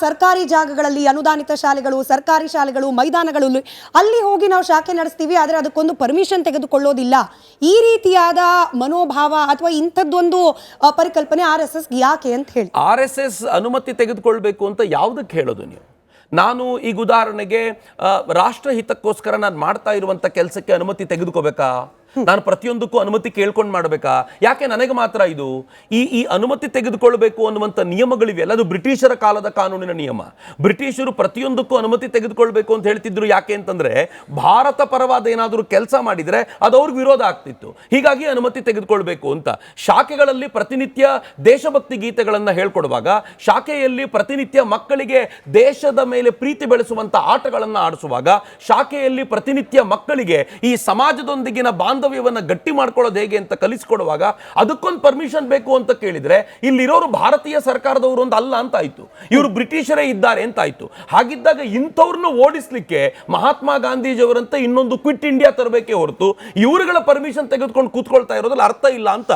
ಸರ್ಕಾರಿ ಜಾಗಗಳಲ್ಲಿ ಅನುದಾನಿತ ಶಾಲೆಗಳು, ಸರ್ಕಾರಿ ಶಾಲೆಗಳು, ಮೈದಾನಗಳು, ಅಲ್ಲಿ ಹೋಗಿ ನಾವು ಶಾಖೆ ನಡೆಸ್ತೀವಿ, ಆದರೆ ಅದಕ್ಕೊಂದು ಪರ್ಮಿಷನ್ ತೆಗೆದುಕೊಳ್ಳೋದಿಲ್ಲ. ಈ ರೀತಿಯಾದ ಮನೋಭಾವ ಅಥವಾ ಇಂಥದ್ದೊಂದು ಪರಿಕಲ್ಪನೆ RSS ಯಾಕೆ ಅಂತ ಹೇಳಿ. RSS ಅನುಮತಿ ತೆಗೆದುಕೊಳ್ಬೇಕು ಅಂತ ಯಾವುದಕ್ಕೆ ಹೇಳೋದು ನೀವು? ನಾನು ಈಗ ಉದಾಹರಣೆಗೆ ರಾಷ್ಟ್ರಹಿತಕ್ಕೋಸ್ಕರ ನಾನು ಮಾಡ್ತಾ ಇರುವಂತ ಕೆಲಸಕ್ಕೆ ಅನುಮತಿ ತೆಗೆದುಕೋಬೇಕಾ? ನಾನು ಪ್ರತಿಯೊಂದಕ್ಕೂ ಅನುಮತಿ ಕೇಳ್ಕೊಂಡು ಮಾಡಬೇಕಾ? ಯಾಕೆ ನನಗೆ ಮಾತ್ರ ಇದು? ಈ ಅನುಮತಿ ತೆಗೆದುಕೊಳ್ಬೇಕು ಅನ್ನುವಂಥ ನಿಯಮಗಳಿವೆಯಲ್ಲ, ಅದು ಬ್ರಿಟಿಷರ ಕಾಲದ ಕಾನೂನಿನ ನಿಯಮ. ಬ್ರಿಟಿಷರು ಪ್ರತಿಯೊಂದಕ್ಕೂ ಅನುಮತಿ ತೆಗೆದುಕೊಳ್ಬೇಕು ಅಂತ ಹೇಳ್ತಿದ್ರು. ಯಾಕೆ ಅಂತಂದ್ರೆ ಭಾರತ ಪರವಾದ ಏನಾದರೂ ಕೆಲಸ ಮಾಡಿದ್ರೆ ಅದು ಅವ್ರಿಗೆ ವಿರೋಧ ಆಗ್ತಿತ್ತು. ಹೀಗಾಗಿ ಅನುಮತಿ ತೆಗೆದುಕೊಳ್ಬೇಕು ಅಂತ. ಶಾಖೆಗಳಲ್ಲಿ ಪ್ರತಿನಿತ್ಯ ದೇಶಭಕ್ತಿ ಗೀತೆಗಳನ್ನು ಹೇಳ್ಕೊಡುವಾಗ, ಶಾಖೆಯಲ್ಲಿ ಪ್ರತಿನಿತ್ಯ ಮಕ್ಕಳಿಗೆ ದೇಶದ ಮೇಲೆ ಪ್ರೀತಿ ಬೆಳೆಸುವಂತ ಆಟಗಳನ್ನು ಆಡಿಸುವಾಗ, ಶಾಖೆಯಲ್ಲಿ ಪ್ರತಿನಿತ್ಯ ಮಕ್ಕಳಿಗೆ ಈ ಸಮಾಜದೊಂದಿಗಿನ ಬಾಂಧವ್ಯವನ್ನು ಗಟ್ಟಿ ಮಾಡ್ಕೊಳ್ಳೋದು ಹೇಗೆ ಅಂತ ಕಲಿಸಿಕೊಡುವಾಗ ಅದಕ್ಕೊಂದು ಪರ್ಮಿಷನ್ ಬೇಕು ಅಂತ ಕೇಳಿದ್ರೆ ಇಲ್ಲಿರೋರು ಭಾರತೀಯ ಸರ್ಕಾರದವರು ಒಂದು ಅಲ್ಲ ಅಂತ ಆಯ್ತು, ಇವರು ಬ್ರಿಟಿಷರೇ ಇದ್ದಾರೆ ಅಂತ ಆಯ್ತು. ಹಾಗಿದ್ದಾಗ ಇಂಥವ್ರನ್ನ ಓಡಿಸ್ಲಿಕ್ಕೆ ಮಹಾತ್ಮ ಗಾಂಧೀಜಿಯವರಂತೆ ಇನ್ನೊಂದು ಕ್ವಿಟ್ ಇಂಡಿಯಾ ತರಬೇಕೇ ಹೊರತು ಇವರುಗಳ ಪರ್ಮಿಷನ್ ತೆಗೆದುಕೊಂಡು ಕೂತ್ಕೊಳ್ತಾ ಇರೋದ್ರಲ್ಲಿ ಅರ್ಥ ಇಲ್ಲ ಅಂತ